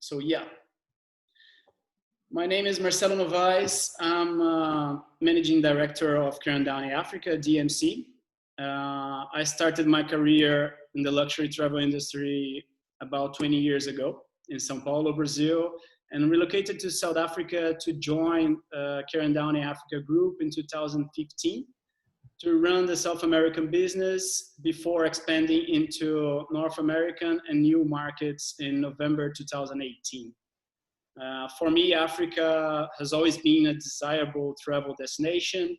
So yeah, my name is Marcelo Novais. I'm Managing Director of Ker Downey Africa, DMC. I started my career in the luxury travel industry about 20 years ago in São Paulo, Brazil, and relocated to South Africa to join Ker Downey Africa Group in 2015 to run the South American business before expanding into North American and new markets in November 2018. For me, Africa has always been a desirable travel destination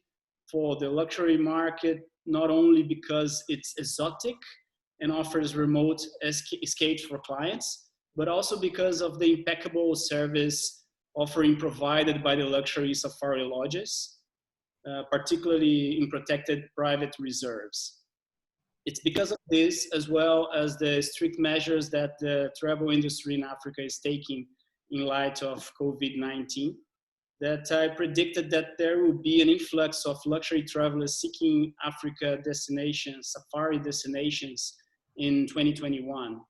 for the luxury market, not only because it's exotic and offers remote escapes for clients, but also because of the impeccable service offering provided by the luxury safari lodges, particularly in protected private reserves. It's because of this, as well as the strict measures that the travel industry in Africa is taking in light of COVID-19, that I predicted that there will be an influx of luxury travelers seeking Africa destinations, safari destinations in 2021.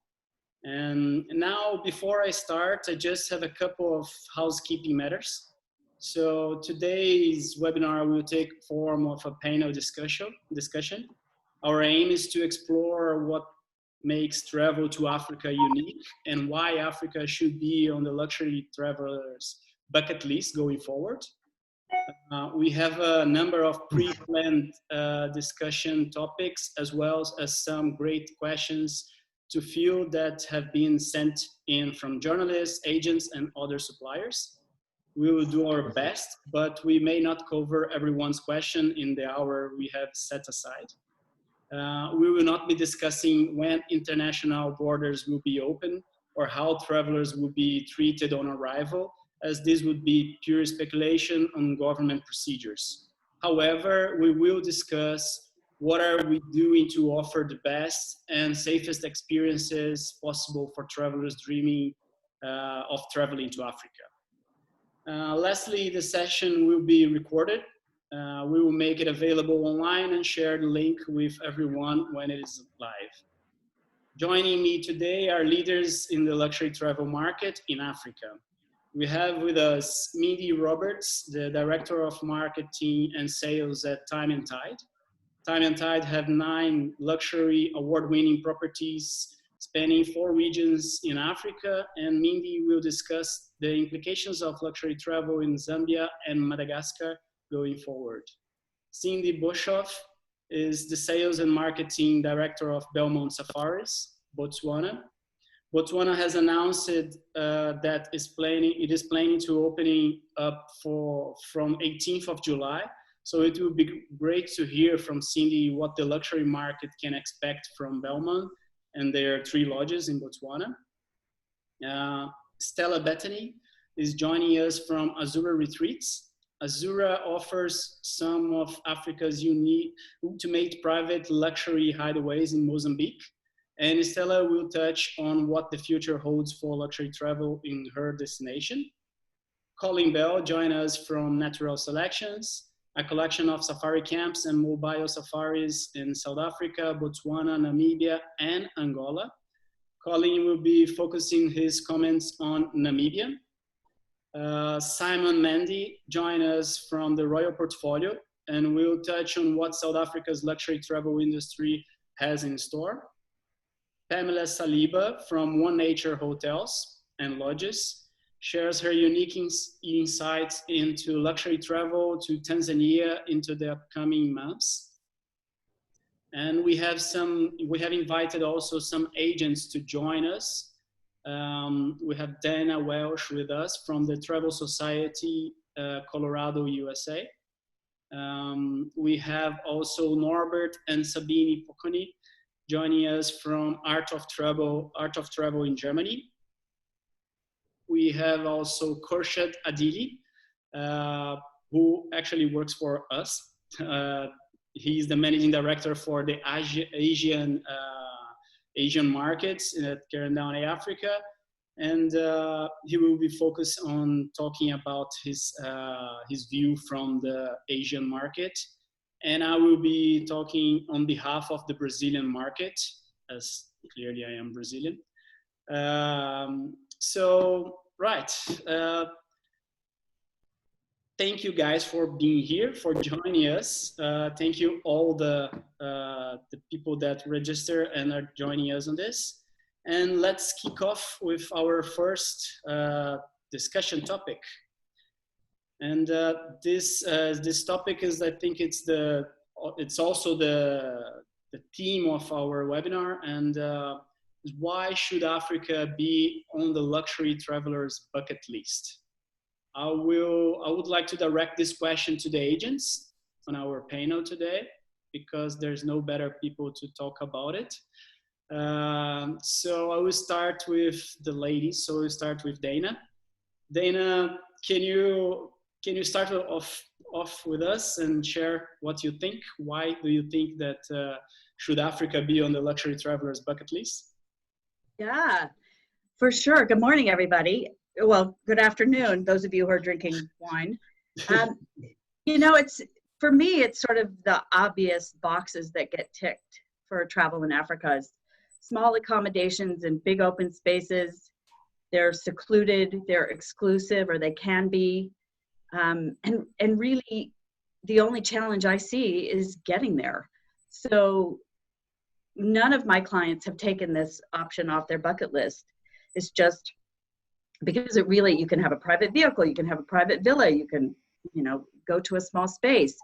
And now, before I start, I just have a couple of housekeeping matters. So today's webinar will take form of a panel discussion. Our aim is to explore what makes travel to Africa unique and why Africa should be on the luxury travelers' bucket list going forward. We have a number of pre-planned discussion topics, as well as some great questions to field that have been sent in from journalists, agents, and other suppliers. We will do our best, but we may not cover everyone's question in the hour we have set aside. We will not be discussing when international borders will be open or how travelers will be treated on arrival, as this would be pure speculation on government procedures. However, we will discuss what are we doing to offer the best and safest experiences possible for travelers dreaming of traveling to Africa. Lastly, the session will be recorded. We will make it available online and share the link with everyone when it is live. Joining me today are leaders in the luxury travel market in Africa. We have with us Mindy Roberts, the Director of Marketing and Sales at Time & Tide. Time & Tide have 9 luxury award-winning properties spanning 4 regions in Africa, and Mindy will discuss the implications of luxury travel in Zambia and Madagascar going forward. Cindy Boshoff is the Sales and Marketing Director of Belmont Safaris, Botswana. Botswana has announced that it is planning to opening up from 18th of July. So it will be great to hear from Cindy what the luxury market can expect from Belmont and their 3 lodges in Botswana. Stella Bettany is joining us from Azura Retreats. Azura offers some of Africa's unique ultimate private luxury hideaways in Mozambique. And Stella will touch on what the future holds for luxury travel in her destination. Colin Bell joins us from Natural Selections, a collection of safari camps and mobile safaris in South Africa, Botswana, Namibia, and Angola. Colin will be focusing his comments on Namibia. Simon Mandy joins us from the Royal Portfolio and will touch on what South Africa's luxury travel industry has in store. Pamela Saliba from One Nature Hotels and Lodges shares her unique insights into luxury travel to Tanzania into the upcoming months. And we have invited also some agents to join us. We have Dana Welsh with us from the Travel Society, Colorado, USA. We have also Norbert and Sabine Pocconi joining us from Art of Travel in Germany. We have also Khurshid Adili, who actually works for us. He's the managing director for the Asian markets at Ker Downey Africa, and he will be focused on talking about his view from the Asian market. And I will be talking on behalf of the Brazilian market, as clearly I am Brazilian. So, right. Thank you guys for being here, for joining us. Thank you all the people that register and are joining us on this. And let's kick off with our first discussion topic. And this topic is, I think it's also the theme of our webinar, and why should Africa be on the luxury traveler's bucket list? I would like to direct this question to the agents on our panel today, because there's no better people to talk about it. So I will start with the ladies. So we'll start with Dana. Dana, can you start off with us and share what you think? Why do you think that should Africa be on the luxury traveler's bucket list? Yeah, for sure. Good morning, everybody. Well, good afternoon, those of you who are drinking wine. You know, for me, it's sort of the obvious boxes that get ticked for travel in Africa. Is small accommodations in big open spaces. They're secluded, they're exclusive, or they can be. And really, the only challenge I see is getting there. So none of my clients have taken this option off their bucket list. It's just because you can have a private vehicle, you can have a private villa, you can, go to a small space,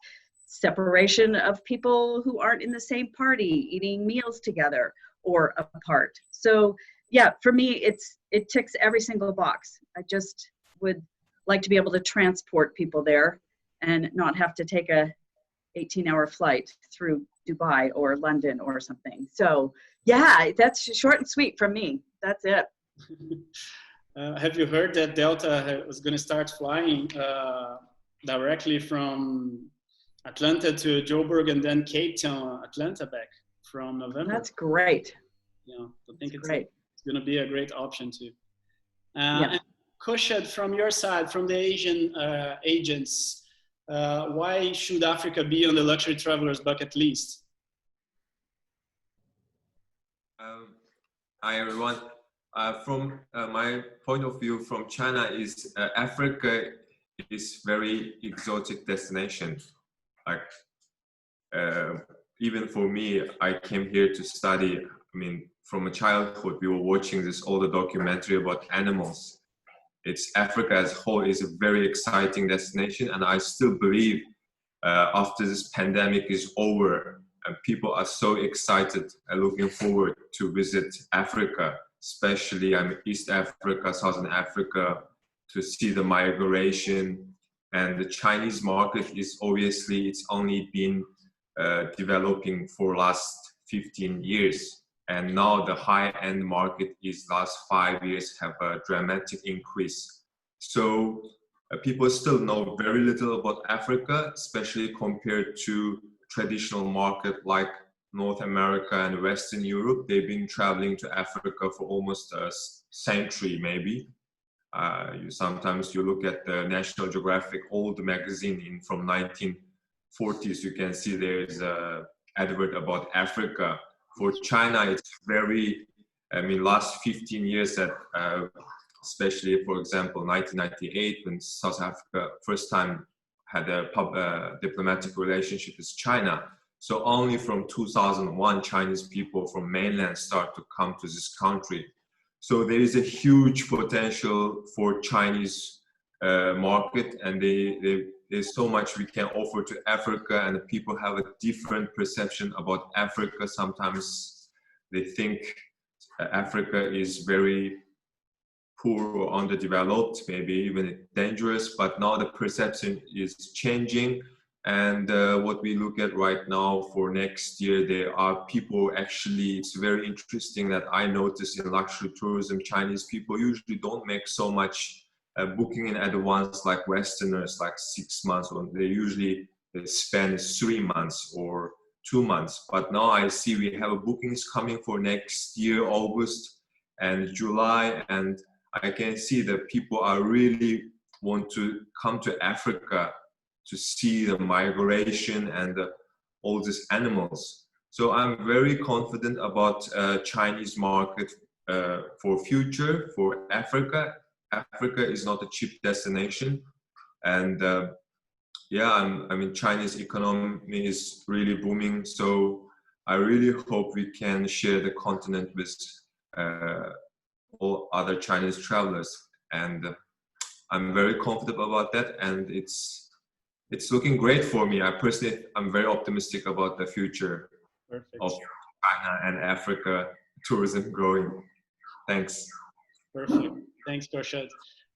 separation of people who aren't in the same party, eating meals together or apart. So yeah, for me, it ticks every single box. I just would like to be able to transport people there and not have to take a 18-hour flight through Dubai or London or something. So yeah, that's short and sweet from me. That's it. Have you heard that Delta was going to start flying directly from Atlanta to Joburg and then Cape Town, Atlanta back from November? That's great. Yeah, I think it's going to be a great option too. Yeah. And Kushad, from your side, from the Asian agents, why should Africa be on the luxury traveler's bucket list? Hi everyone. From my point of view, from China, is Africa is very exotic destination. Like even for me, I came here to study. I mean, from a childhood, we were watching this older documentary about animals. It's Africa as a whole is a very exciting destination, and I still believe after this pandemic is over, and people are so excited and looking forward to visit Africa, especially East Africa, Southern Africa, to see the migration. And the Chinese market is obviously, it's only been developing for last 15 years. And now the high-end market is last 5 years have a dramatic increase. So people still know very little about Africa, especially compared to traditional market like North America and Western Europe. They've been traveling to Africa for almost a century, maybe. Sometimes you look at the National Geographic old magazine from 1940s, you can see there's an advert about Africa. For China, it's very, last 15 years that, especially, for example, 1998, when South Africa first time had a diplomatic relationship with China. So only from 2001, Chinese people from mainland start to come to this country. So there is a huge potential for Chinese market, and there's so much we can offer to Africa, and people have a different perception about Africa. Sometimes they think Africa is very poor or underdeveloped, maybe even dangerous, but now the perception is changing. And what we look at right now for next year, there are people actually, it's very interesting that I notice in luxury tourism, Chinese people usually don't make so much booking in advance like Westerners, like 6 months, or they usually spend 3 months or 2 months. But now I see we have bookings coming for next year, August and July, and I can see that people are really want to come to Africa to see the migration and all these animals. So I'm very confident about Chinese market for future, for Africa. Africa is not a cheap destination. And yeah, I mean, Chinese economy is really booming. So I really hope we can share the continent with all other Chinese travelers. And I'm very confident about that. And it's looking great for me. I'm very optimistic about the future of China and Africa tourism growing. Thanks. Perfect. Thanks, Korshad.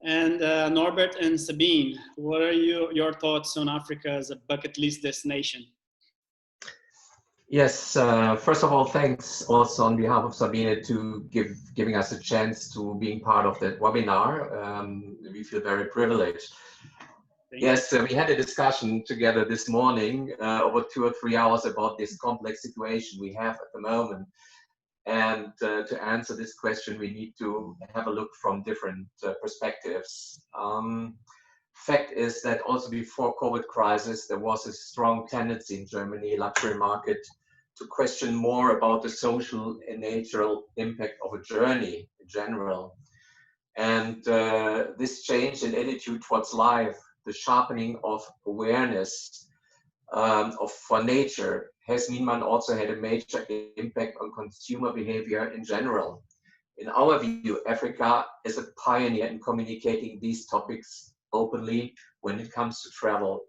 And Norbert and Sabine, what are your thoughts on Africa as a bucket list destination? Yes, first of all, thanks also on behalf of Sabine to giving us a chance to being part of that webinar. We feel very privileged. Yes, we had a discussion together this morning over 2 or 3 hours about this complex situation we have at the moment. And to answer this question, we need to have a look from different perspectives. Fact is that also before COVID crisis, there was a strong tendency in Germany, luxury market, to question more about the social and natural impact of a journey in general. And this change in attitude towards life, the sharpening of awareness for nature, has meanwhile also had a major impact on consumer behavior in general. In our view, Africa is a pioneer in communicating these topics openly when it comes to travel.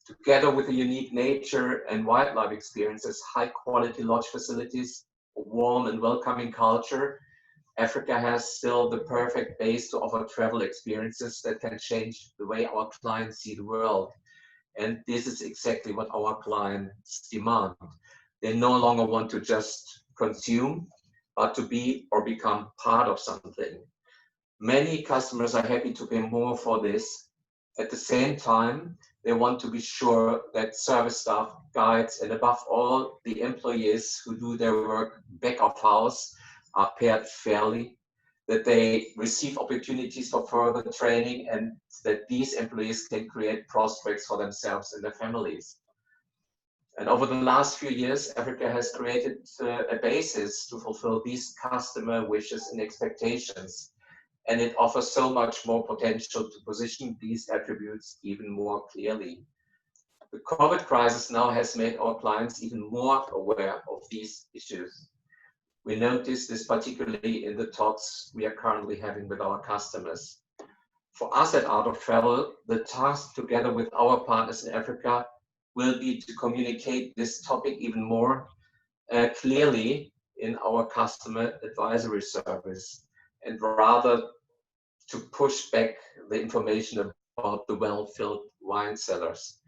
Together with the unique nature and wildlife experiences, high quality lodge facilities, a warm and welcoming culture, Africa has still the perfect base to offer travel experiences that can change the way our clients see the world. And this is exactly what our clients demand. They no longer want to just consume, but to be or become part of something. Many customers are happy to pay more for this. At the same time, they want to be sure that service staff, guides, and above all, the employees who do their work back of house are paid fairly, that they receive opportunities for further training, and that these employees can create prospects for themselves and their families. And over the last few years, Africa has created a basis to fulfill these customer wishes and expectations. And it offers so much more potential to position these attributes even more clearly. The COVID crisis now has made our clients even more aware of these issues. We notice this particularly in the talks we are currently having with our customers. For us at Art of Travel, the task together with our partners in Africa will be to communicate this topic even more clearly in our customer advisory service, and rather to push back the information about the well-filled wine cellars.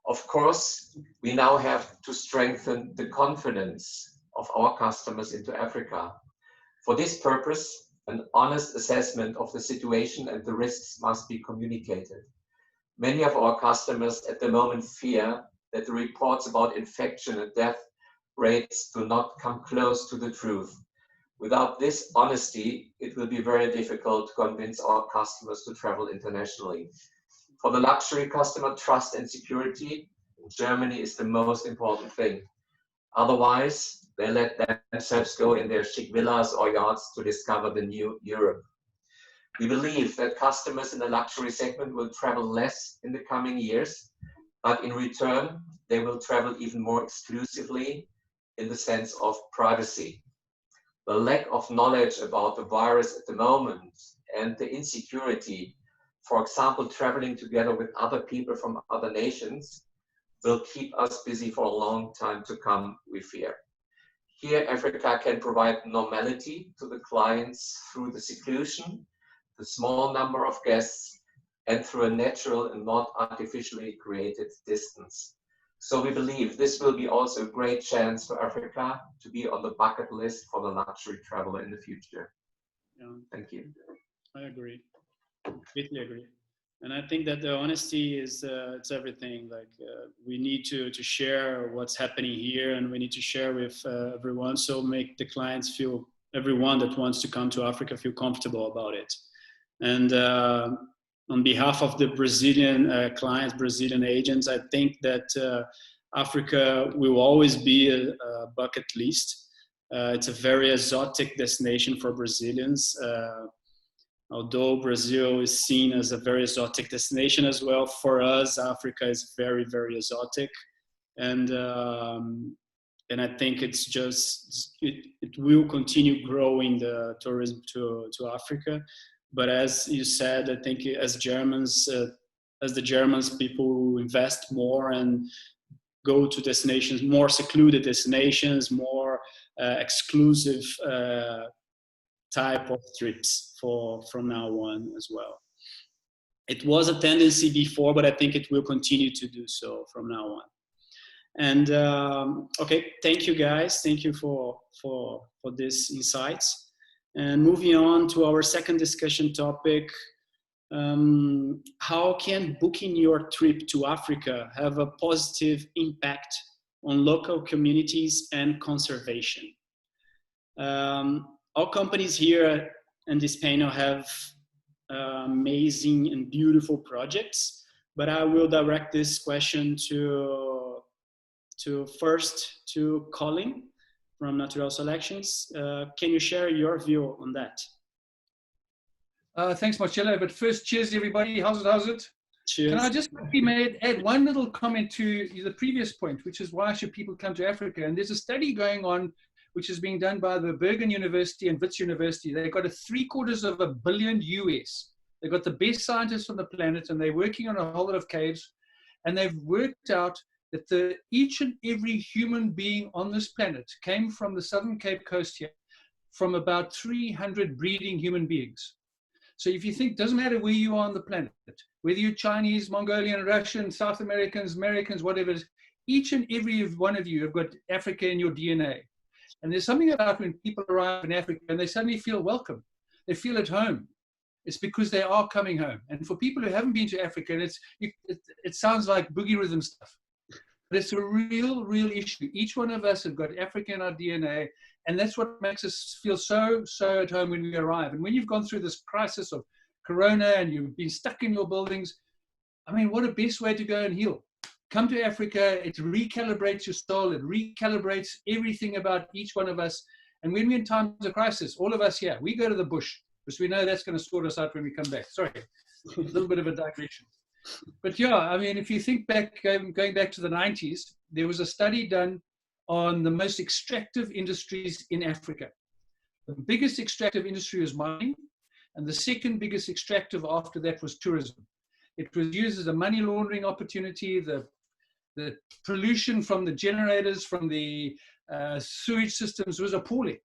Of course, we now have to strengthen the confidence of our customers into Africa. For this purpose, an honest assessment of the situation and the risks must be communicated. Many of our customers at the moment fear that the reports about infection and death rates do not come close to the truth. Without this honesty, it will be very difficult to convince our customers to travel internationally. For the luxury customer, trust and security in Germany is the most important thing. Otherwise, they let themselves go in their chic villas or yachts to discover the new Europe. We believe that customers in the luxury segment will travel less in the coming years, but in return, they will travel even more exclusively in the sense of privacy. The lack of knowledge about the virus at the moment and the insecurity, for example, traveling together with other people from other nations, will keep us busy for a long time to come, we fear. Here, Africa can provide normality to the clients through the seclusion, the small number of guests, and through a natural and not artificially created distance. So we believe this will be also a great chance for Africa to be on the bucket list for the luxury traveler in the future. Yeah. Thank you. I agree, completely agree. And I think that the honesty is it's everything. Like we need to share what's happening here, and we need to share with everyone. So make the clients feel, everyone that wants to come to Africa feel comfortable about it. And on behalf of the Brazilian clients, Brazilian agents, I think that Africa will always be a bucket list. It's a very exotic destination for Brazilians. Although Brazil is seen as a very exotic destination as well, for us, Africa is very, very exotic. And I think it's just, it will continue growing the tourism to Africa. But as you said, I think as the Germans, people invest more and go to destinations, more secluded destinations, more exclusive type of trips from now on as well. It was a tendency before, but I think it will continue to do so from now on. And okay, thank you guys. Thank you for these insights. And moving on to our second discussion topic, how can booking your trip to Africa have a positive impact on local communities and conservation? All companies here in this panel have amazing and beautiful projects, but I will direct this question to Colin from Natural Selections. Can you share your view on that? Thanks, Marcelo. But first, cheers, everybody. How's it? Cheers. Can I just quickly add one little comment to the previous point, which is why should people come to Africa? And there's a study going on, which is being done by the Bergen University and Wits University. They've got $750 million US. They've got the best scientists on the planet, and they're working on a whole lot of caves. And they've worked out that each and every human being on this planet came from the Southern Cape Coast here, from about 300 breeding human beings. So if you think, doesn't matter where you are on the planet, whether you're Chinese, Mongolian, Russian, South Americans, whatever it is, each and every one of you have got Africa in your DNA. And there's something about when people arrive in Africa and they suddenly feel welcome, they feel at home. It's because they are coming home. And for people who haven't been to Africa, and it sounds like boogie rhythm stuff, but it's a real issue. Each one of us have got Africa in our DNA, and that's what makes us feel so at home when we arrive. And when you've gone through this crisis of Corona and you've been stuck in your buildings, I mean, what a best way to go and heal. Come to Africa, it recalibrates your soul, it recalibrates everything about each one of us. And when we're in times of crisis, all of us here, we go to the bush, because we know that's going to sort us out when we come back. Sorry, a little bit of a digression. But yeah, I mean, if you think back, going back to the 90s, there was a study done on the most extractive industries in Africa. The biggest extractive industry was mining, and the second biggest extractive after that was tourism. It was used as a money laundering opportunity. The pollution from the generators, from the sewage systems was appalling.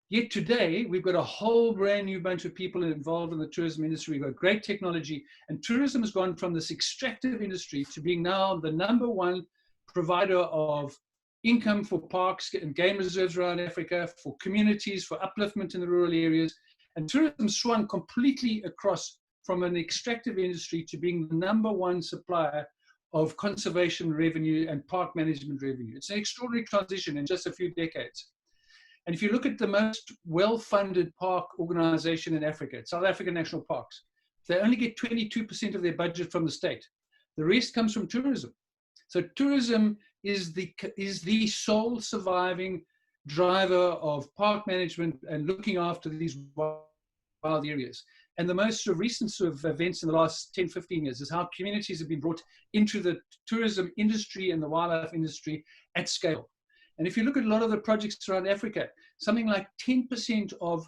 Yet today, we've got a whole brand new bunch of people involved in the tourism industry. We've got great technology, and tourism has gone from this extractive industry to being now the #1 provider of income for parks and game reserves around Africa, for communities, for upliftment in the rural areas. And tourism swung completely across from an extractive industry to being the #1 supplier of conservation revenue and park management revenue. It's an extraordinary transition in just a few decades. And if you look at the most well-funded park organization in Africa, South African National Parks, they only get 22% of their budget from the state. The rest comes from tourism. So tourism is the sole surviving driver of park management and looking after these wild areas. And the most recent sort of events in the last 10, 15 years is how communities have been brought into the tourism industry and the wildlife industry at scale. And if you look at a lot of the projects around Africa, something like 10% of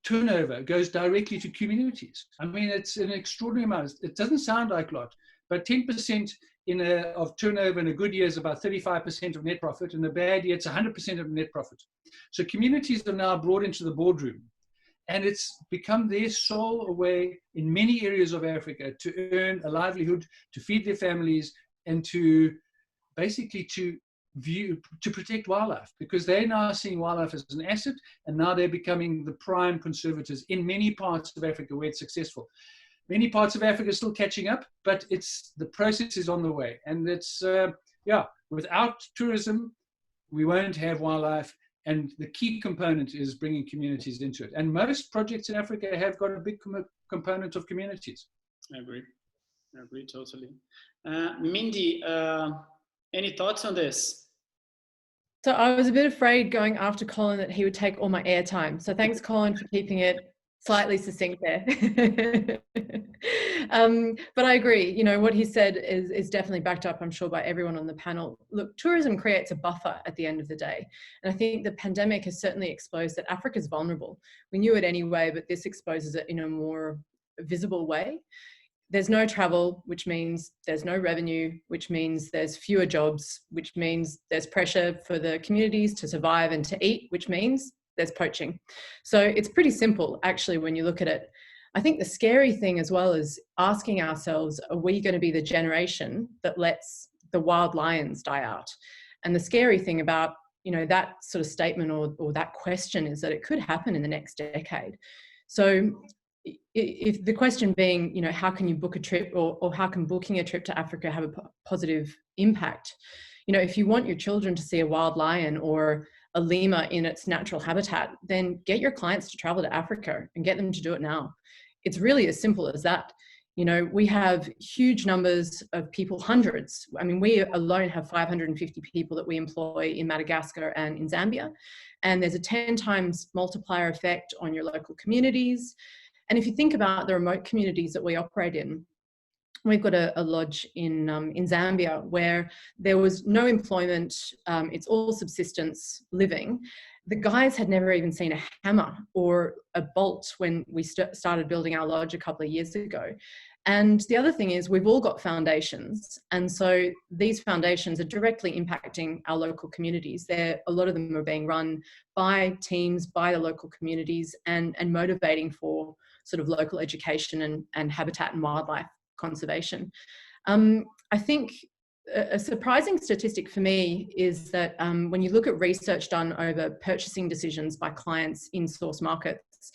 turnover goes directly to communities. I mean, it's an extraordinary amount. It doesn't sound like a lot, but 10% of turnover in a good year is about 35% of net profit. In a bad year, it's 100% of net profit. So communities are now brought into the boardroom, and it's become their sole way in many areas of Africa to earn a livelihood, to feed their families, and to basically to protect wildlife, because they're now seeing wildlife as an asset, and now they're becoming the prime conservators in many parts of Africa where it's successful. Many parts of Africa are still catching up, but the process is on the way. And it's, without tourism, we won't have wildlife. And the key component is bringing communities into it. And most projects in Africa have got a big component of communities. I agree totally. Mindy, any thoughts on this? So I was a bit afraid going after Colin that he would take all my airtime. So thanks, Colin, for keeping it slightly succinct there. But I agree, you know, what he said is definitely backed up, I'm sure, by everyone on the panel. Look, tourism creates a buffer at the end of the day. And I think the pandemic has certainly exposed that Africa is vulnerable. We knew it anyway, but this exposes it in a more visible way. There's no travel, which means there's no revenue, which means there's fewer jobs, which means there's pressure for the communities to survive and to eat, which means there's poaching. So it's pretty simple, actually, when you look at it. I think the scary thing as well is asking ourselves, are we going to be the generation that lets the wild lions die out? And the scary thing about, you know, that sort of statement or that question is that it could happen in the next decade. So if the question being, you know, how can you book a trip or how can booking a trip to Africa have a positive impact? You know, if you want your children to see a wild lion or a lemur in its natural habitat, then get your clients to travel to Africa and get them to do it now. It's really as simple as that. You know, we have huge numbers of people, hundreds. I mean, we alone have 550 people that we employ in Madagascar and in Zambia. And there's a 10 times multiplier effect on your local communities. And if you think about the remote communities that we operate in, we've got a lodge in Zambia where there was no employment. It's all subsistence living. The guys had never even seen a hammer or a bolt when we started building our lodge a couple of years ago. And the other thing is we've all got foundations. And so these foundations are directly impacting our local communities. A lot of them are being run by teams, by the local communities and motivating for sort of local education and habitat and wildlife conservation. I think a surprising statistic for me is that when you look at research done over purchasing decisions by clients in source markets,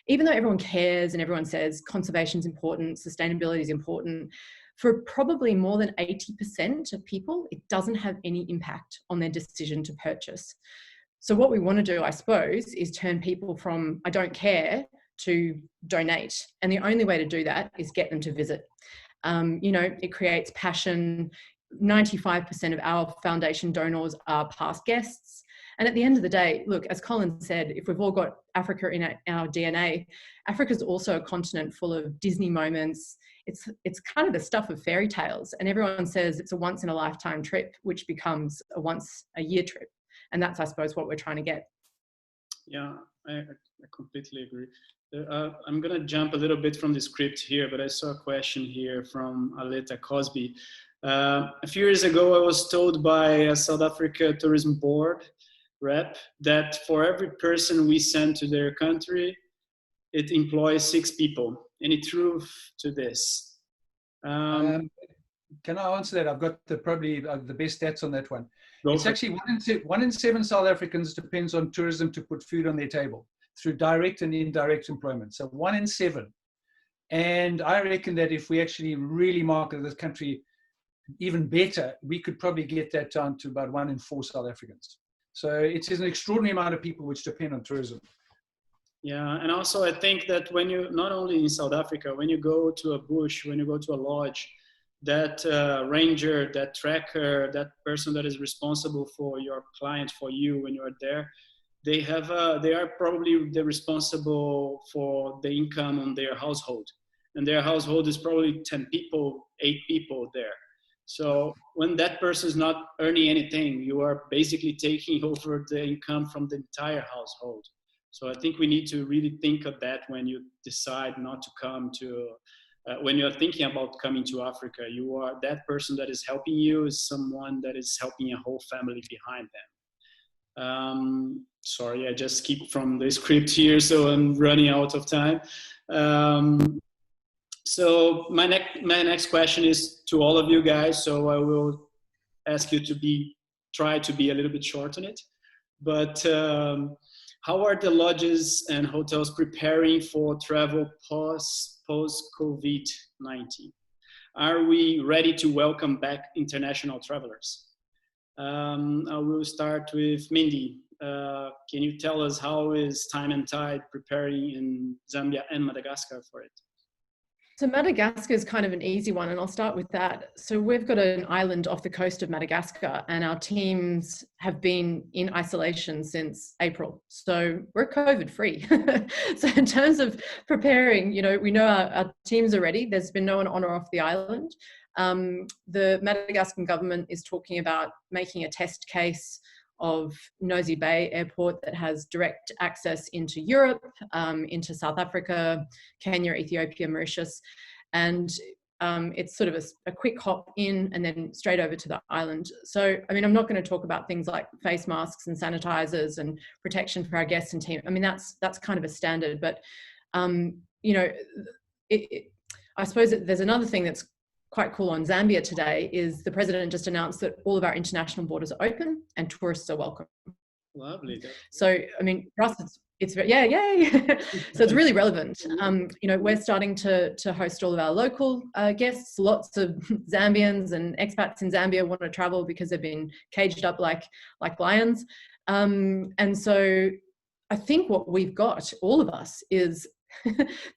even though everyone cares and everyone says conservation is important, sustainability is important, for probably more than 80% of people, it doesn't have any impact on their decision to purchase. So what we want to do, I suppose, is turn people from I don't care to donate. And the only way to do that is get them to visit. You know, it creates passion. 95% of our foundation donors are past guests. And at the end of the day, look, as Colin said, if we've all got Africa in our DNA, Africa is also a continent full of Disney moments. It's kind of the stuff of fairy tales. And everyone says it's a once in a lifetime trip, which becomes a once a year trip. And that's, I suppose, what we're trying to get. Yeah, I completely agree. I'm going to jump a little bit from the script here, but I saw a question here from Aleta Cosby. A few years ago, I was told by a South Africa Tourism Board rep that for every person we send to their country, it employs 6 people. Any truth to this? Can I answer that? I've got probably the best stats on that one. It's actually 1 in 7 South Africans depends on tourism to put food on their table through direct and indirect employment. So 1 in 7. And I reckon that if we actually really market this country even better, we could probably get that down to about 1 in 4 South Africans. So it's an extraordinary amount of people which depend on tourism. Yeah, and also I think that when you, not only in South Africa, when you go to a bush, when you go to a lodge, that ranger, that tracker, that person that is responsible for your client, for you when you are there, they are probably the responsible for the income on their household. And their household is probably 10 people, 8 people there. So when that person is not earning anything, you are basically taking over the income from the entire household. So I think we need to really think of that when you decide not to come to, when you're thinking about coming to Africa, you are, that person that is helping you is someone that is helping a whole family behind them. Sorry, I just skipped from the script here, so I'm running out of time. So my next question is to all of you guys. So I will ask you to try to be a little bit short on it. But how are the lodges and hotels preparing for travel post-COVID-19? Are we ready to welcome back international travelers? I will start with Mindy. Can you tell us how is Time and Tide preparing in Zambia and Madagascar for it? So Madagascar is kind of an easy one, and I'll start with that. So we've got an island off the coast of Madagascar, and our teams have been in isolation since April. So we're COVID free. So in terms of preparing, you know, we know our teams are ready. There's been no one on or off the island. The Madagascan government is talking about making a test case of Nosy Be Airport that has direct access into Europe, into South Africa, Kenya, Ethiopia, Mauritius. And it's sort of a quick hop in and then straight over to the island. So, I mean, I'm not going to talk about things like face masks and sanitizers and protection for our guests and team. I mean, that's kind of a standard, but, you know, I suppose there's another thing that's quite cool on Zambia today is the president just announced that all of our international borders are open and tourists are welcome. Lovely. So, I mean, for us, it's yeah, yay. So it's really relevant. You know, we're starting to host all of our local guests. Lots of Zambians and expats in Zambia want to travel because they've been caged up like lions. And so I think what we've got, all of us, is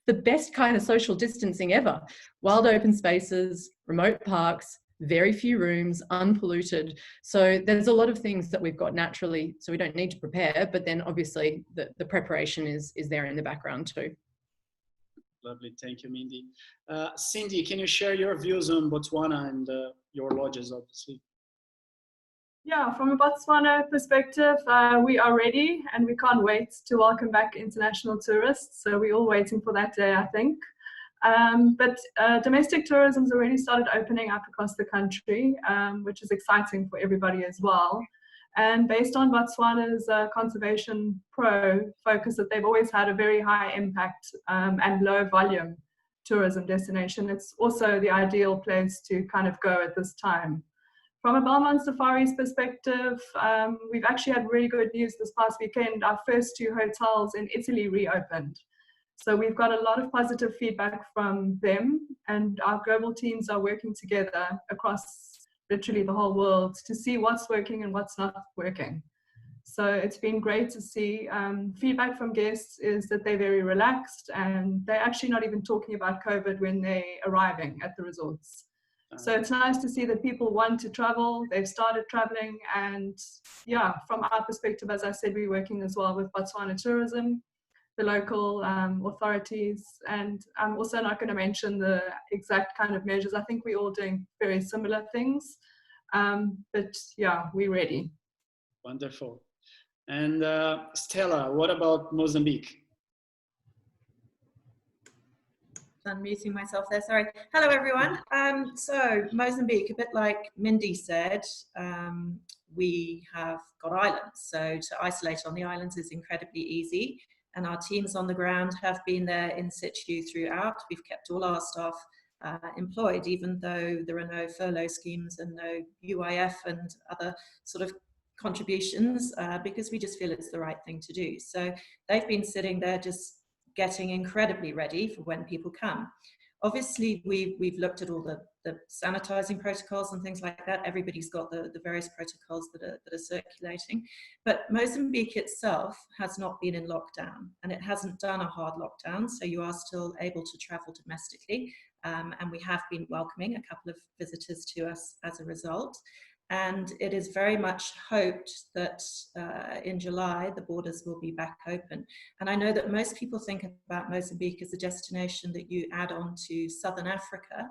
the best kind of social distancing ever. Wild open spaces, remote parks, very few rooms, unpolluted. So there's a lot of things that we've got naturally, so we don't need to prepare, but then obviously the preparation is there in the background too. Lovely, thank you, Mindy. Cindy, can you share your views on Botswana and your lodges, obviously? Yeah, from a Botswana perspective, we are ready and we can't wait to welcome back international tourists. So we're all waiting for that day, I think. But domestic tourism's already started opening up across the country, which is exciting for everybody as well. And based on Botswana's Conservation Pro focus that they've always had a very high impact and low volume tourism destination, it's also the ideal place to kind of go at this time. From a Belmont Safari's perspective, we've actually had really good news this past weekend. Our first 2 hotels in Italy reopened. So we've got a lot of positive feedback from them, and our global teams are working together across literally the whole world to see what's working and what's not working. So it's been great to see. Feedback from guests is that they're very relaxed and they're actually not even talking about COVID when they're arriving at the resorts. So it's nice to see that people want to travel, they've started traveling, and yeah, from our perspective, as I said, we're working as well with Botswana Tourism, the local authorities, and I'm also not going to mention the exact kind of measures. I think we're all doing very similar things, but yeah, we're ready. Wonderful. And Stella, what about Mozambique? Unmuting myself there, sorry. Hello everyone. So Mozambique, a bit like Mindy said, we have got islands. So to isolate on the islands is incredibly easy. And our teams on the ground have been there in situ throughout. We've kept all our staff employed, even though there are no furlough schemes and no UIF and other sort of contributions, because we just feel it's the right thing to do. So they've been sitting there just getting incredibly ready for when people come. Obviously, we've looked at all the sanitizing protocols and things like that. Everybody's got the various protocols that are circulating. But Mozambique itself has not been in lockdown, and it hasn't done a hard lockdown, so you are still able to travel domestically. And we have been welcoming a couple of visitors to us as a result. And it is very much hoped that in July, the borders will be back open. And I know that most people think about Mozambique as a destination that you add on to Southern Africa.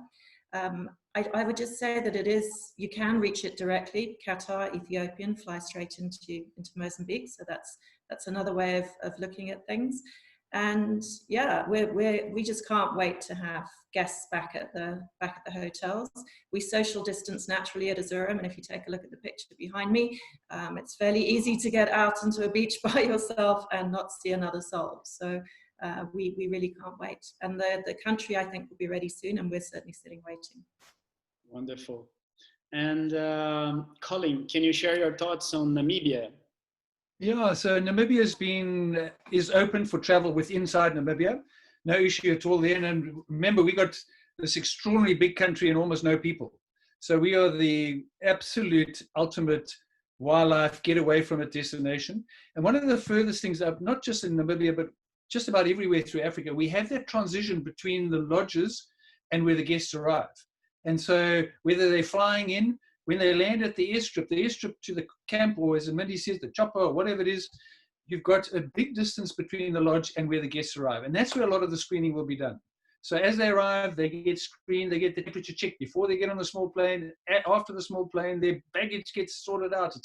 I would just say that it is, you can reach it directly. Qatar, Ethiopian, fly straight into Mozambique. So that's another way of looking at things. And yeah, we just can't wait to have guests back at the hotels. We social distance naturally at Azurum, and if you take a look at the picture behind me, it's fairly easy to get out into a beach by yourself and not see another soul. So we really can't wait. And the country, I think, will be ready soon, and we're certainly sitting waiting. Wonderful. And Colin, can you share your thoughts on Namibia? Yeah, so Namibia is open for travel with inside Namibia. No issue at all there. And remember, we got this extraordinarily big country and almost no people. So we are the absolute ultimate wildlife get away from it destination. And one of the furthest things up, not just in Namibia, but just about everywhere through Africa, we have that transition between the lodges and where the guests arrive. And so whether they're flying in, when they land at the airstrip to the camp, or as Mindy says, the chopper, or whatever it is, you've got a big distance between the lodge and where the guests arrive. And that's where a lot of the screening will be done. So as they arrive, they get screened, they get the temperature checked before they get on the small plane, after the small plane, their baggage gets sorted out, et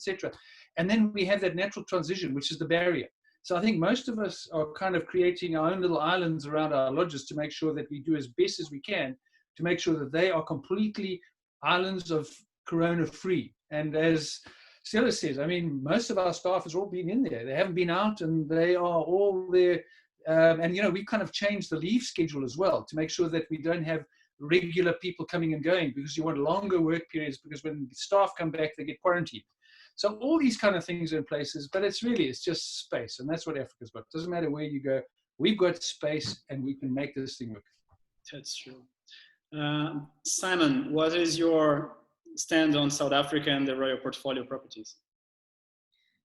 cetera. And then we have that natural transition, which is the barrier. So I think most of us are kind of creating our own little islands around our lodges to make sure that we do as best as we can to make sure that they are completely islands of corona free. And as Stella says, I mean, most of our staff has all been in there. They haven't been out, and they are all there. And, you know, we kind of changed the leave schedule as well to make sure that we don't have regular people coming and going, because you want longer work periods, because when staff come back, they get quarantined. So all these kind of things are in places, but it's just space. And that's what Africa's got. It doesn't matter where you go. We've got space, and we can make this thing work. That's true. Simon, what is your stand on South Africa and the Royal Portfolio properties?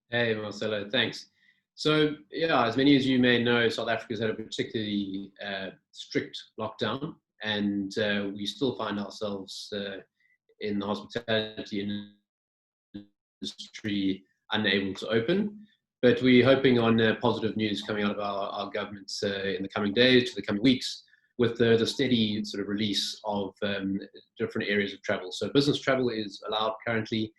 Hey, Marcelo, thanks. So, yeah, as many as you may know, South Africa's had a particularly strict lockdown, and we still find ourselves in the hospitality industry unable to open. But we're hoping on positive news coming out of our governments in the coming days, to the coming weeks, with the steady sort of release of different areas of travel. So business travel is allowed currently.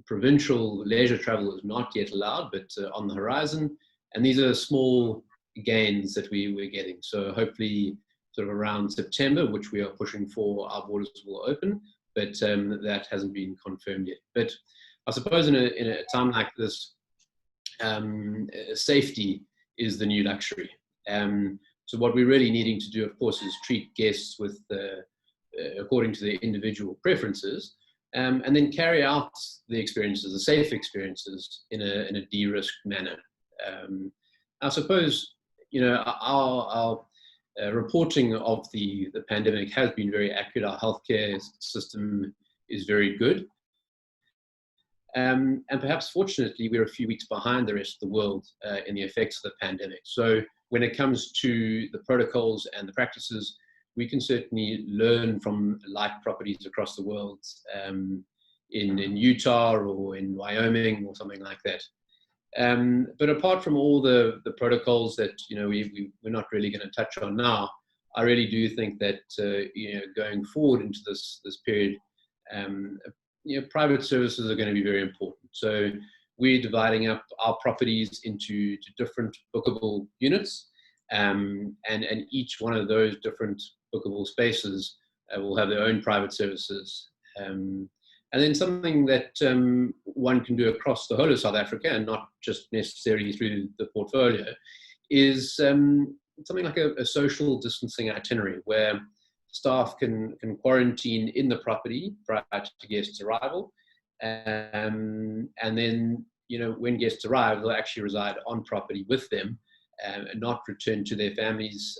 Provincial leisure travel is not yet allowed, but on the horizon. And these are small gains that we're getting. So hopefully sort of around September, which we are pushing for, our borders will open, but that hasn't been confirmed yet. But I suppose in a time like this, safety is the new luxury. So what we're really needing to do, of course, is treat guests with according to their individual preferences, and then carry out the experiences, the safe experiences, in a de-risked manner. I suppose, you know, our reporting of the pandemic has been very accurate. Our healthcare system is very good. And perhaps fortunately, we're a few weeks behind the rest of the world in the effects of the pandemic. So when it comes to the protocols and the practices, we can certainly learn from like properties across the world, in Utah or in Wyoming or something like that. But apart from all the protocols that, you know, we're not really going to touch on now, I really do think that you know, going forward into this period, you know, private services are going to be very important. So we're dividing up our properties into different bookable units, and each one of those different bookable spaces will have their own private services. And then something that one can do across the whole of South Africa, and not just necessarily through the portfolio, is something like a social distancing itinerary, where staff can quarantine in the property prior to guests' arrival. And then, you know, when guests arrive, they'll actually reside on property with them, and not return to their families,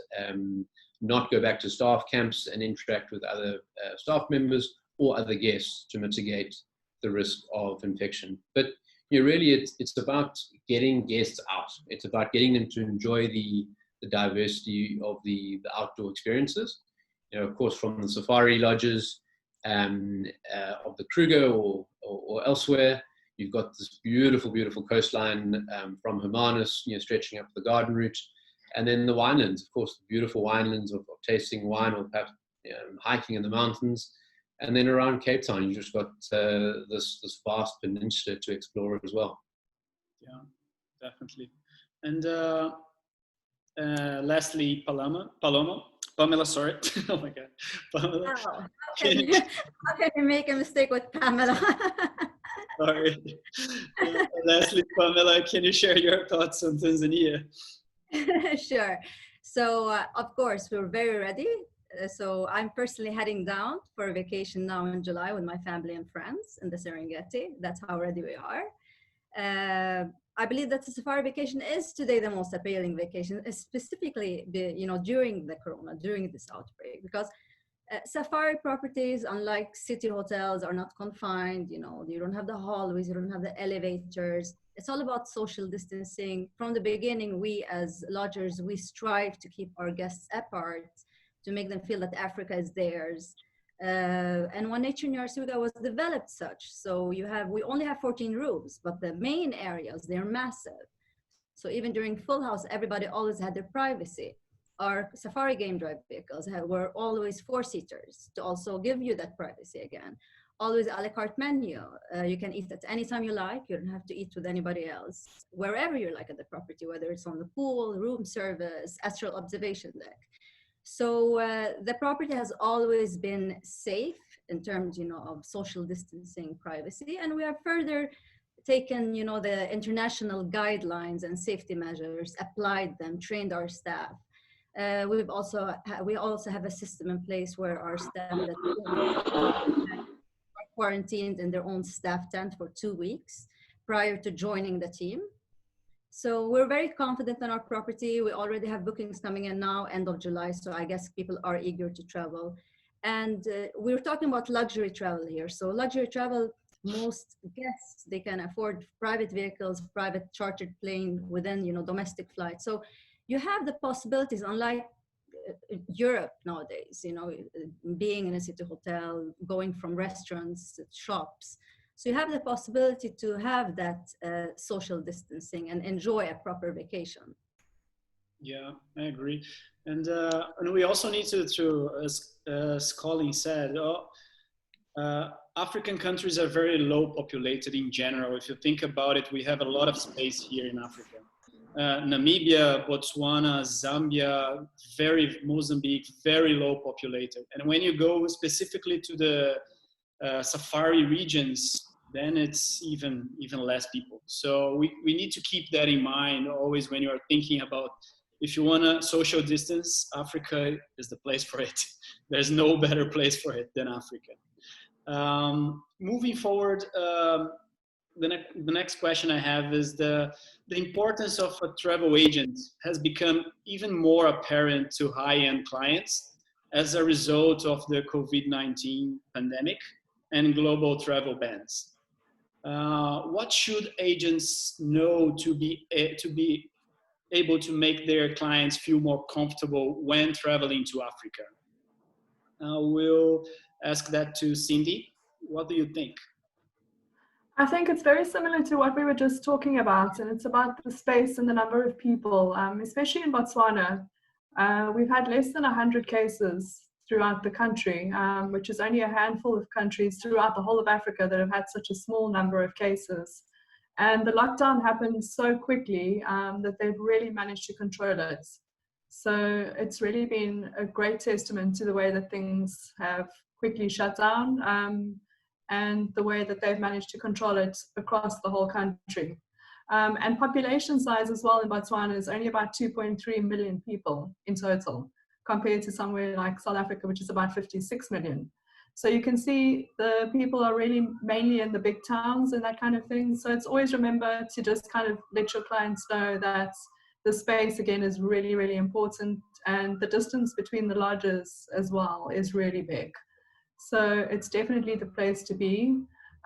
not go back to staff camps and interact with other staff members or other guests to mitigate the risk of infection. But, you know, really it's about getting guests out. It's about getting them to enjoy the diversity of the outdoor experiences. You know, of course, from the safari lodges, of the Kruger or elsewhere, you've got this beautiful, beautiful coastline from Hermanus, you know, stretching up the garden route. And then the winelands, of course, the beautiful winelands of tasting wine, or perhaps, you know, hiking in the mountains. And then around Cape Town, you just got this vast peninsula to explore as well. Yeah, definitely. And lastly, Pamela, sorry. Oh my God. Pamela. Oh, how can you make a mistake with Pamela? Sorry. Lastly, Pamela, can you share your thoughts on Tanzania? Sure. So, of course, we're very ready. So I'm personally heading down for a vacation now in July with my family and friends in the Serengeti. That's how ready we are. I believe that the safari vacation is today the most appealing vacation, specifically during the corona, during this outbreak, because Safari properties, unlike city hotels, are not confined. You know, you don't have the hallways, you don't have the elevators. It's all about social distancing. From the beginning, we as lodgers, we strive to keep our guests apart, to make them feel that Africa is theirs. And One Nature New York was developed such. So we only have 14 rooms, but the main areas, they're massive. So even during full house, everybody always had their privacy. Our Safari game drive vehicles were always 4-seaters to also give you that privacy again. Always a la carte menu. You can eat at any time you like. You don't have to eat with anybody else. Wherever you like at the property, whether it's on the pool, room service, astral observation deck. So the property has always been safe in terms, you know, of social distancing, privacy, and we have further taken, you know, the international guidelines and safety measures, applied them, trained our staff. We also have a system in place where our staff are quarantined in their own staff tent for 2 weeks prior to joining the team. So we're very confident in our property. We already have bookings coming in now, end of July. So I guess people are eager to travel. And we're talking about luxury travel here. So luxury travel, most guests, they can afford private vehicles, private chartered plane within, you know, domestic flights. So you have the possibilities, unlike Europe nowadays, you know, being in a city hotel, going from restaurants to shops. So you have the possibility to have that social distancing and enjoy a proper vacation. Yeah, I agree. And we also need to as Colin said, African countries are very low populated in general. If you think about it, we have a lot of space here in Africa. Namibia, Botswana, Zambia, Mozambique, very low populated. And when you go specifically to the safari regions, then it's even less people. So we need to keep that in mind always when you are thinking about, if you want to social distance, Africa is the place for it. There's no better place for it than Africa. Moving forward, the next question I have is the importance of a travel agent has become even more apparent to high-end clients as a result of the COVID-19 pandemic and global travel bans. What should agents know to be able to make their clients feel more comfortable when traveling to Africa? We'll ask that to Cindy. What do you think? I think it's very similar to what we were just talking about, and it's about the space and the number of people, especially in Botswana. We've had less than 100 cases throughout the country, which is only a handful of countries throughout the whole of Africa that have had such a small number of cases. And the lockdown happened so quickly that they've really managed to control it. So it's really been a great testament to the way that things have quickly shut down and the way that they've managed to control it across the whole country. And population size as well in Botswana is only about 2.3 million people in total, compared to somewhere like South Africa, which is about 56 million. So you can see the people are really mainly in the big towns and that kind of thing. So it's always remember to just kind of let your clients know that the space again is really, really important, and the distance between the lodges as well is really big. So it's definitely the place to be.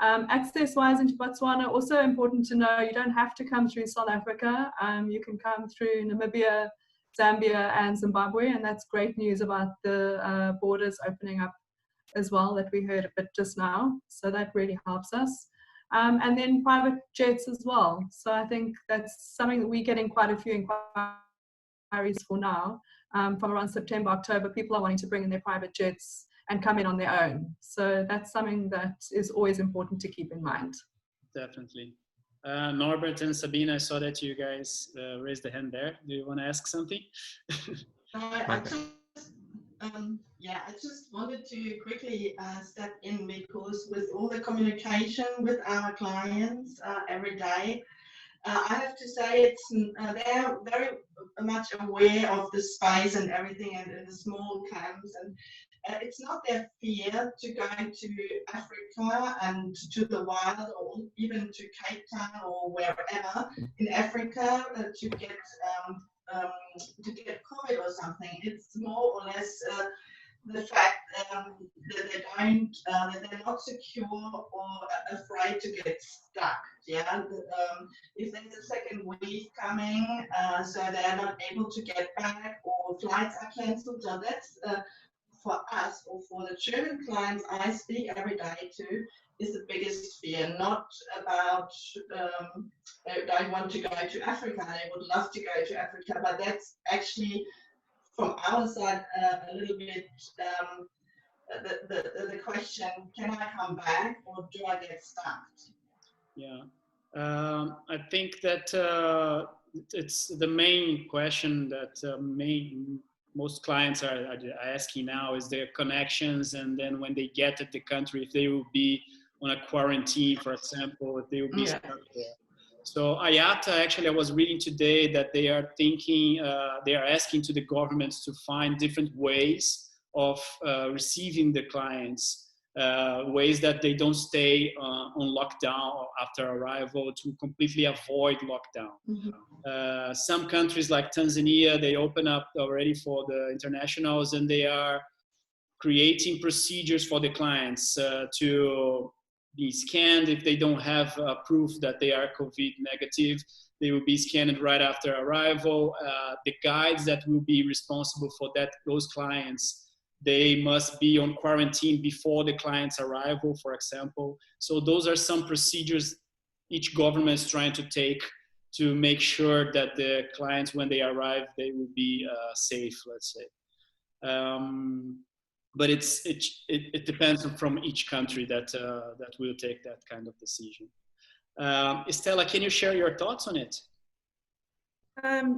Access-wise into Botswana, also important to know, you don't have to come through South Africa. You can come through Namibia, Zambia, and Zimbabwe, and that's great news about the borders opening up as well that we heard a bit just now. So that really helps us. And then private jets as well. So I think that's something that we're getting quite a few inquiries for now. From around September, October, people are wanting to bring in their private jets and come in on their own. So that's something that is always important to keep in mind. Definitely. Norbert and Sabine, I saw that you guys raised the hand there. Do you want to ask something? I just wanted to quickly step in, because with all the communication with our clients every day, I have to say they're very much aware of the space and everything, and in the small camps, and it's not their fear to go to Africa and to the wild, or even to Cape Town or wherever in Africa to get COVID or something. It's more or less the fact that they're not secure or afraid to get stuck. Yeah, if there's a second wave coming, so they're not able to get back, or flights are cancelled. So that's for us, or for the German clients I speak every day to, is the biggest fear. Not about they want to go to Africa, they would love to go to Africa, but that's actually from our side a little bit the question: can I come back, or do I get stuck? Yeah, I think that it's the main question that most clients are asking now is their connections, and then when they get at the country, if they will be on a quarantine, for example, if they will be stuck there. So IATA, actually, I was reading today that they are thinking, they are asking to the governments to find different ways of receiving the clients, ways that they don't stay on lockdown after arrival, to completely avoid lockdown. Mm-hmm. Some countries like Tanzania, they open up already for the internationals, and they are creating procedures for the clients to be scanned. If they don't have proof that they are COVID negative, they will be scanned right after arrival. The guides that will be responsible for those clients, they must be on quarantine before the client's arrival, for example. So those are some procedures each government is trying to take to make sure that the clients, when they arrive, they will be safe, let's say. But it depends from each country that will take that kind of decision. Estela, can you share your thoughts on it?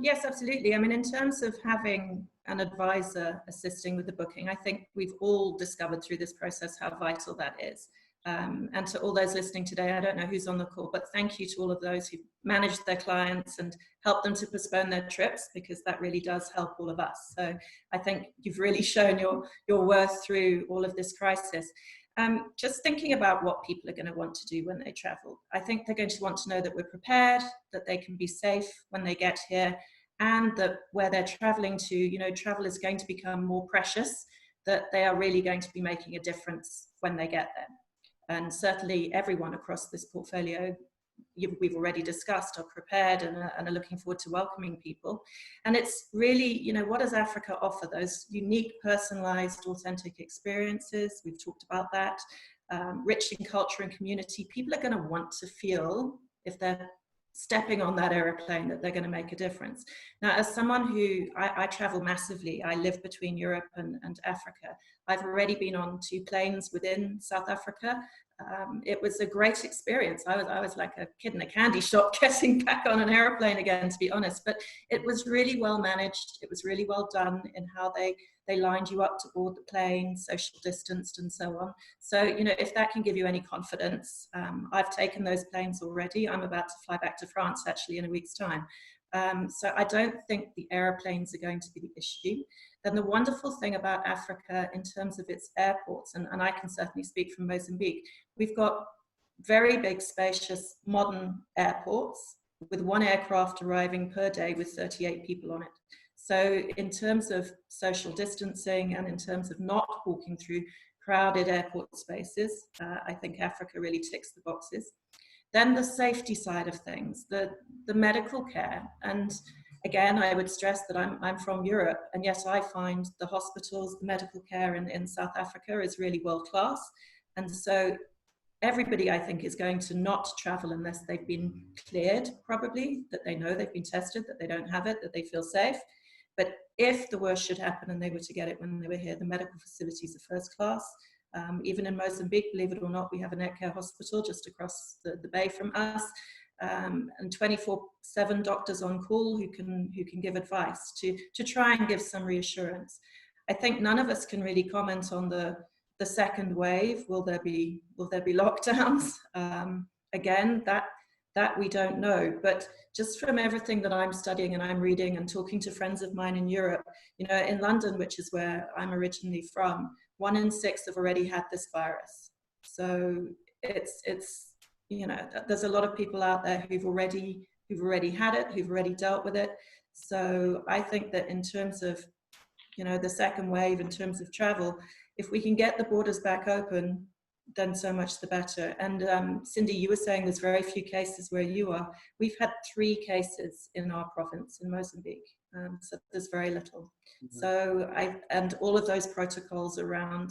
Yes, absolutely. I mean, in terms of having an advisor assisting with the booking, I think we've all discovered through this process how vital that is. And to all those listening today, I don't know who's on the call, but thank you to all of those who managed their clients and helped them to postpone their trips, because that really does help all of us. So I think you've really shown your worth through all of this crisis. Just thinking about what people are going to want to do when they travel. I think they're going to want to know that we're prepared, that they can be safe when they get here, and that where they're traveling to, you know, travel is going to become more precious, that they are really going to be making a difference when they get there. And certainly everyone across this portfolio, we've already discussed, are prepared and are looking forward to welcoming people. And it's really, you know, what does Africa offer? Those unique, personalized, authentic experiences. We've talked about that. Rich in culture and community. People are going to want to feel, if they're stepping on that aeroplane, that they're going to make a difference. Now, as someone who, I travel massively, I live between Europe and Africa. I've already been on 2 planes within South Africa. It was a great experience. I was like a kid in a candy shop getting back on an airplane again, to be honest. But it was really well managed. It was really well done in how they lined you up to board the plane, social distanced and so on. So, you know, if that can give you any confidence, I've taken those planes already. I'm about to fly back to France actually in a week's time. So I don't think the airplanes are going to be the issue. Then the wonderful thing about Africa in terms of its airports, and I can certainly speak from Mozambique, we've got very big, spacious, modern airports with 1 aircraft arriving per day with 38 people on it. So in terms of social distancing and in terms of not walking through crowded airport spaces, I think Africa really ticks the boxes. Then the safety side of things, the medical care. And again, I would stress that I'm from Europe, and yet I find the hospitals, the medical care in South Africa is really world class. And so everybody, I think, is going to not travel unless they've been cleared, probably, that they know they've been tested, that they don't have it, that they feel safe. But if the worst should happen and they were to get it when they were here, the medical facilities are first class. Even in Mozambique, believe it or not, we have an Ker hospital just across the bay from us, and 24/7 doctors on call who can give advice to try and give some reassurance. I think none of us can really comment on the second wave. Will there be lockdowns? Again, that we don't know. But just from everything that I'm studying and I'm reading and talking to friends of mine in Europe, you know, in London, which is where I'm originally from, 1 in 6 have already had this virus. So it's you know, there's a lot of people out there who've already had it, who've already dealt with it. So I think that in terms of you know, the second wave in terms of travel. If we can get the borders back open, then so much the better. And Cindy, you were saying there's very few cases where you are. We've had 3 cases in our province in Mozambique, so there's very little. Mm-hmm. So and all of those protocols around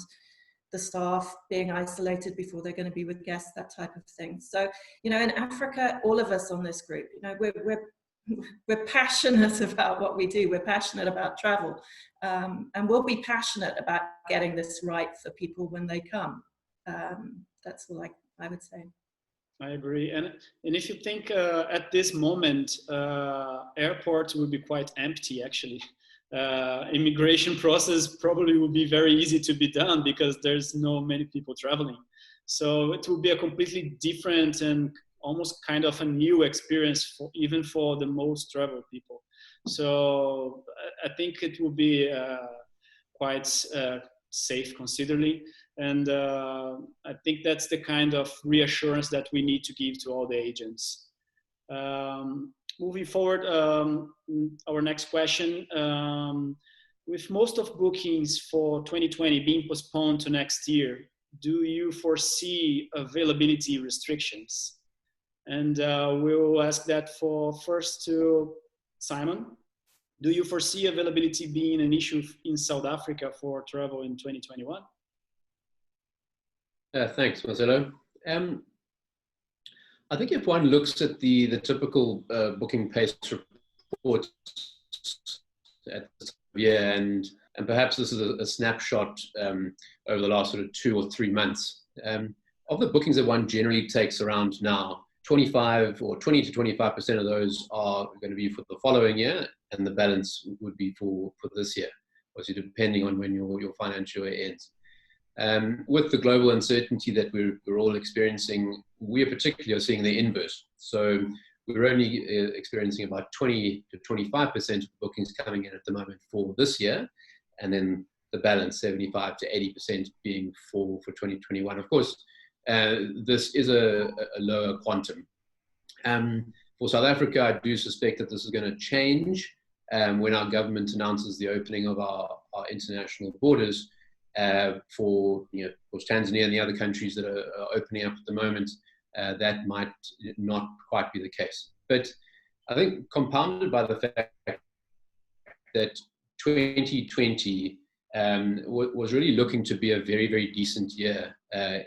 the staff being isolated before they're going to be with guests, that type of thing. So, you know, in Africa, all of us on this group, you know, we're passionate about what we do. We're passionate about travel, and we'll be passionate about getting this right for people when they come. That's all I would say. I agree. And if you think at this moment, airports will be quite empty, actually. Immigration process probably will be very easy to be done because there's no many people traveling. So it will be a completely different and almost kind of a new experience even for the most travel people. So I think it will be quite safe considerably. And I think that's the kind of reassurance that we need to give to all the agents. Moving forward, our next question. With most of bookings for 2020 being postponed to next year, do you foresee availability restrictions? And we'll ask that first to Simon. Do you foresee availability being an issue in South Africa for travel in 2021? Thanks, Marcelo. I think if one looks at the typical booking pace reports at the year, and perhaps this is a snapshot over the last sort of 2 or 3 months, of the bookings that one generally takes around now, 20 to 25% of those are going to be for the following year, and the balance would be for this year, obviously depending on when your financial year ends. With the global uncertainty that we're all experiencing, we particularly are seeing the inverse. So we're only experiencing about 20 to 25% of the bookings coming in at the moment for this year, and then the balance 75 to 80% being for 2021. Of course, this is a lower quantum. For South Africa, I do suspect that this is going to change when our government announces the opening of our international borders. For Tanzania and the other countries that are opening up at the moment, that might not quite be the case. But I think compounded by the fact that 2020 was really looking to be a very, very decent year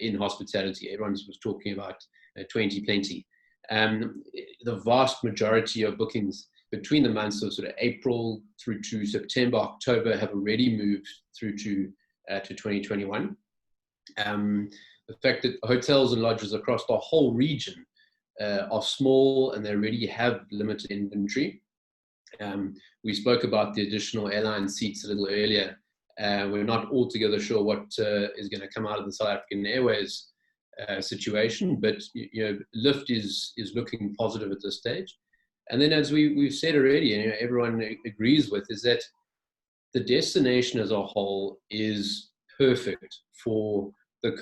in hospitality. Everyone was talking about 2020. The vast majority of bookings between the months of sort of April through to September, October have already moved through to 2021. The fact that hotels and lodges across the whole region are small and they already have limited inventory. We spoke about the additional airline seats a little earlier. We're not altogether sure what is going to come out of the South African Airways situation, but lift is looking positive at this stage. And then, as we've said already, everyone agrees with, is that the destination as a whole is perfect for the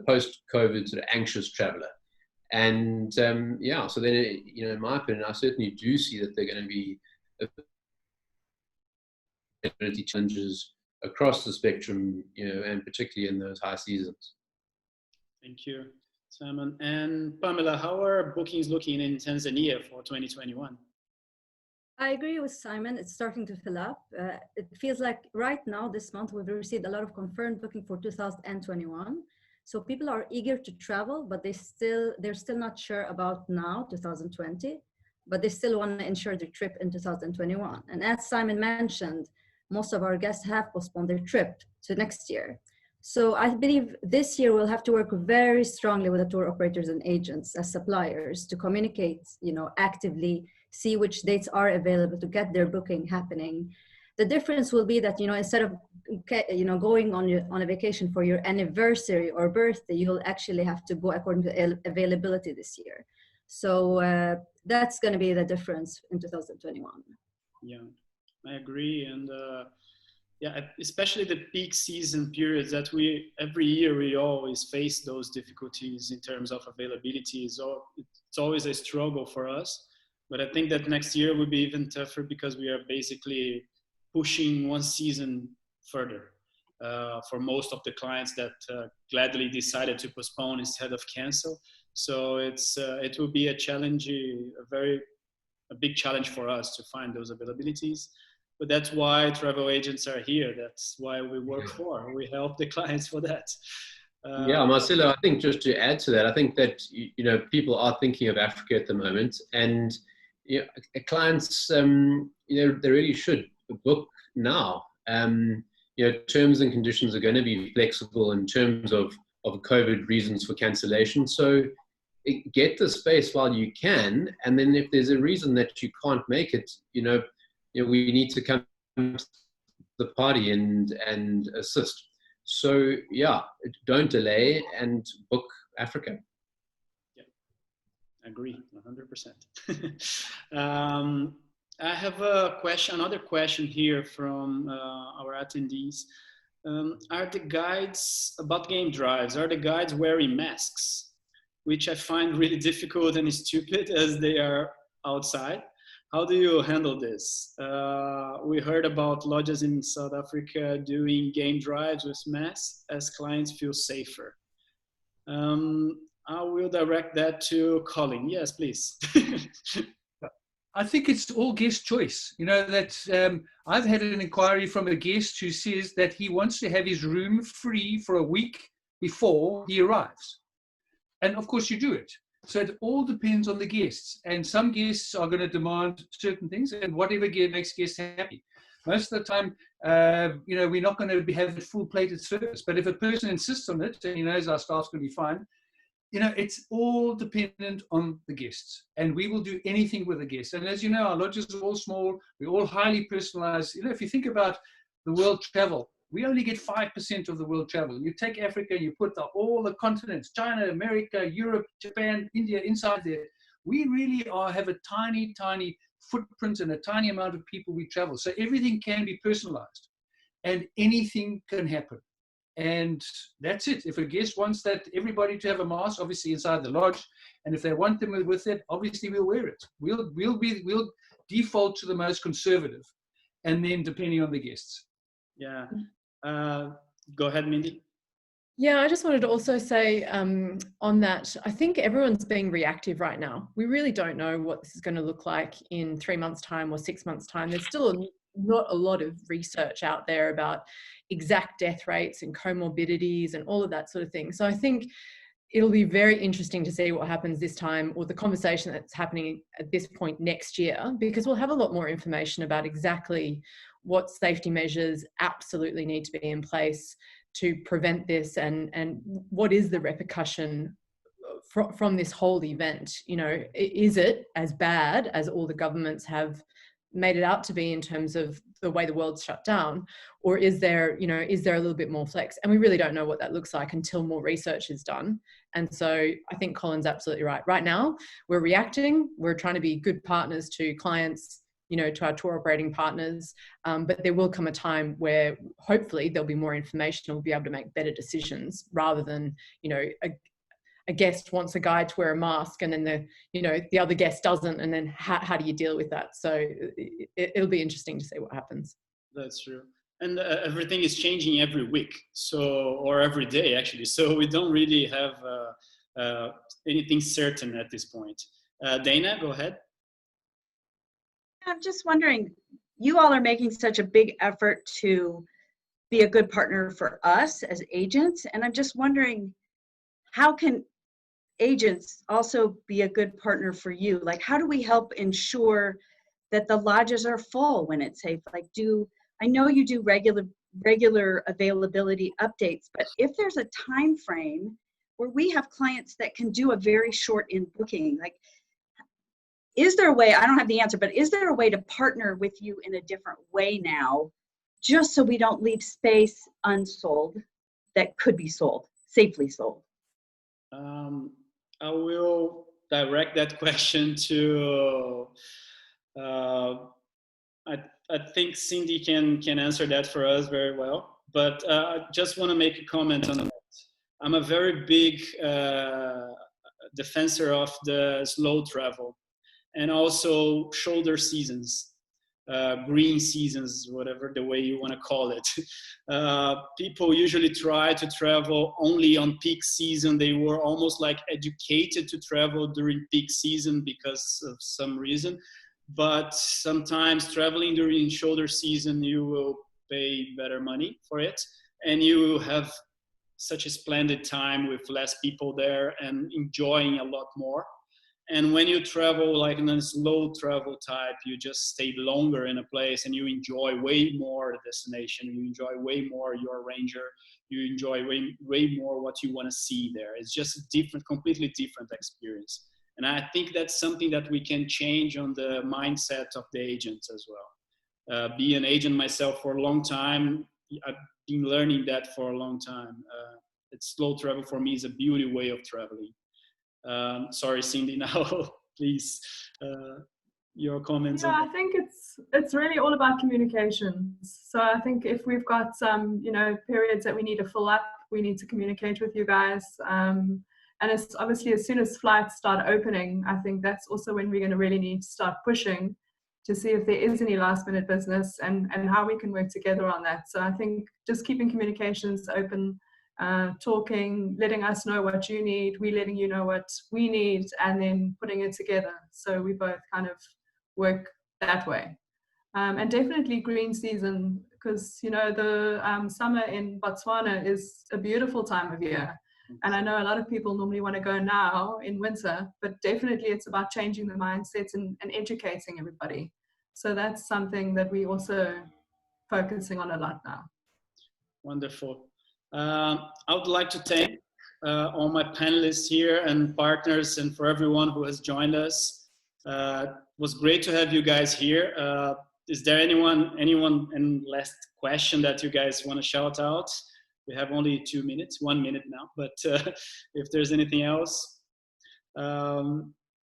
post-COVID sort of anxious traveler. And so then, in my opinion, I certainly do see that there are going to be challenges across the spectrum, and particularly in those high seasons. Thank you, Simon. And Pamela, how are bookings looking in Tanzania for 2021? I agree with Simon. It's starting to fill up. It feels like right now, this month, we've received a lot of confirmed booking for 2021. So people are eager to travel, but they're still not sure about now, 2020, but they still want to ensure their trip in 2021. And as Simon mentioned, most of our guests have postponed their trip to next year. So I believe this year we'll have to work very strongly with the tour operators and agents as suppliers to communicate, actively, see which dates are available to get their booking happening. The difference will be that, instead of, going on a vacation for your anniversary or birthday, you'll actually have to go according to availability this year. So that's going to be the difference in 2021. Yeah, I agree. And especially the peak season periods that every year we always face those difficulties in terms of availability. So it's always a struggle for us. But I think that next year will be even tougher because we are basically pushing one season further for most of the clients that gladly decided to postpone instead of cancel. So it will be a challenge, a big challenge for us to find those availabilities. But that's why travel agents are here. That's why we work for. We help the clients for that. Yeah, Marcelo, I think just to add to that, I think that, you know, people are thinking of Africa at the moment, and you know, clients, you know, they really should book now. You know, terms and conditions are going to be flexible in terms of COVID reasons for cancellation. So get the space while you can, and then if there's a reason that you can't make it, you know, we need to come to the party and assist. So yeah, don't delay and book Africa. Yeah, I agree, 100%. I have another question here from our attendees. Are the guides about game drives, are the guides wearing masks? Which I find really difficult and stupid as they are outside. How do you handle this? We heard about lodges in South Africa doing game drives with masks as clients feel safer. I will direct that to Colin. Yes, please. I think it's all guest choice. You know, that I've had an inquiry from a guest who says that he wants to have his room free for a week before he arrives. And of course you do it. So it all depends on the guests. And some guests are going to demand certain things, and whatever makes guests happy. Most of the time, you know, we're not going to have a full plated service. But if a person insists on it and he knows our staff's going to be fine, you know, it's all dependent on the guests. And we will do anything with the guests. And as you know, our lodges are all small. We're all highly personalized. You know, if you think about the world travel, we only get 5% of the world travel. You take Africa, you put all the continents, China, America, Europe, Japan, India, inside there. We really have a tiny, tiny footprint and a tiny amount of people we travel. So everything can be personalized and anything can happen. And that's it. If a guest wants that everybody to have a mask, obviously inside the lodge, and if they want them with it, obviously we'll wear it. We'll default to the most conservative, and then depending on the guests. Yeah. Go ahead, Mindy. Yeah, I just wanted to also say on that, I think everyone's being reactive right now. We really don't know what this is going to look like in 3 months' time or 6 months' time. There's still not a lot of research out there about exact death rates and comorbidities and all of that sort of thing. So I think it'll be very interesting to see what happens this time, or the conversation that's happening at this point next year, because we'll have a lot more information about exactly what safety measures absolutely need to be in place to prevent this, and what is the repercussion from this whole event. You know, is it as bad as all the governments have made it out to be in terms of the way the world's shut down, or is there a little bit more flex? And we really don't know what that looks like until more research is done. And so I think Colin's absolutely right. Right now, we're reacting. We're trying to be good partners to clients, you know, to our tour operating partners. But there will come a time where hopefully there'll be more information and we'll be able to make better decisions, rather than, you know, a guest wants a guide to wear a mask and then the other guest doesn't, and then how do you deal with that? So it'll be interesting to see what happens. That's true. And everything is changing every week, or every day actually. So we don't really have anything certain at this point. Dana, go ahead. I'm just wondering, you all are making such a big effort to be a good partner for us as agents, and I'm just wondering, how can agents also be a good partner for you? Like, how do we help ensure that the lodges are full when it's safe? Like, I know you do regular availability updates, but if there's a time frame where we have clients that can do a very short in booking, like, is there a way, I don't have the answer, but is there a way to partner with you in a different way now, just so we don't leave space unsold that could be sold, safely sold? I will direct that question to, I think Cindy can answer that for us very well, but I just want to make a comment on that. I'm a very big defensor of the slow travel and also shoulder seasons. green seasons, whatever the way you want to call it. People usually try to travel only on peak season. They were almost like educated to travel during peak season because of some reason. But sometimes traveling during shoulder season, you will pay better money for it, and you will have such a splendid time with less people there and enjoying a lot more. And when you travel like in a slow travel type, you just stay longer in a place and you enjoy way more the destination. You enjoy way more your ranger. You enjoy way more what you want to see there. It's just a different, completely different experience. And I think that's something that we can change on the mindset of the agents as well. Be an agent myself for a long time. I've been learning that for a long time. It's slow travel for me is a beauty way of traveling. Sorry, Cindy, now please, your comments. Yeah, I think it's really all about communications. So I think if we've got some, you know, periods that we need to fill up, we need to communicate with you guys. And it's obviously as soon as flights start opening, I think that's also when we're going to really need to start pushing to see if there is any last minute business and how we can work together on that. So I think just keeping communications open, talking, letting us know what you need, we letting you know what we need, and then putting it together. So we both kind of work that way. And definitely green season, because, you know, the summer in Botswana is a beautiful time of year. And I know a lot of people normally want to go now in winter, but definitely it's about changing the mindsets and educating everybody. So that's something that we also focusing on a lot now. Wonderful. I would like to thank all my panelists here and partners and for everyone who has joined us. It was great to have you guys here. Is there anyone and last question that you guys want to shout out? We have only 2 minutes, 1 minute now, but if there's anything else.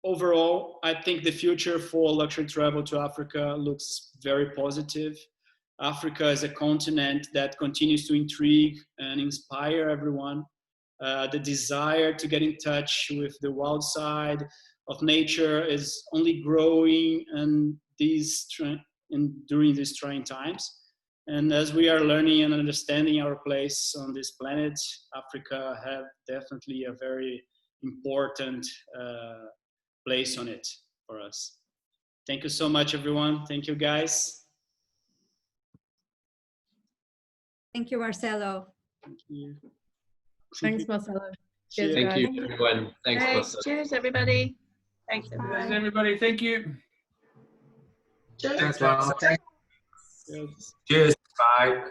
Overall, I think the future for luxury travel to Africa looks very positive. Africa is a continent that continues to intrigue and inspire everyone. The desire to get in touch with the wild side of nature is only growing and during these trying times. And as we are learning and understanding our place on this planet, Africa has definitely a very important place on it for us. Thank you so much, everyone. Thank you, guys. Thank you, Marcelo. Thank you. Thanks, Marcelo. Cheers, Thank guys. you, everyone. Thanks, Marcelo. Cheers, everybody. Thanks, everyone. Thanks, everybody. Thank you. Cheers. Thanks, Ron. Yes. Cheers. Bye.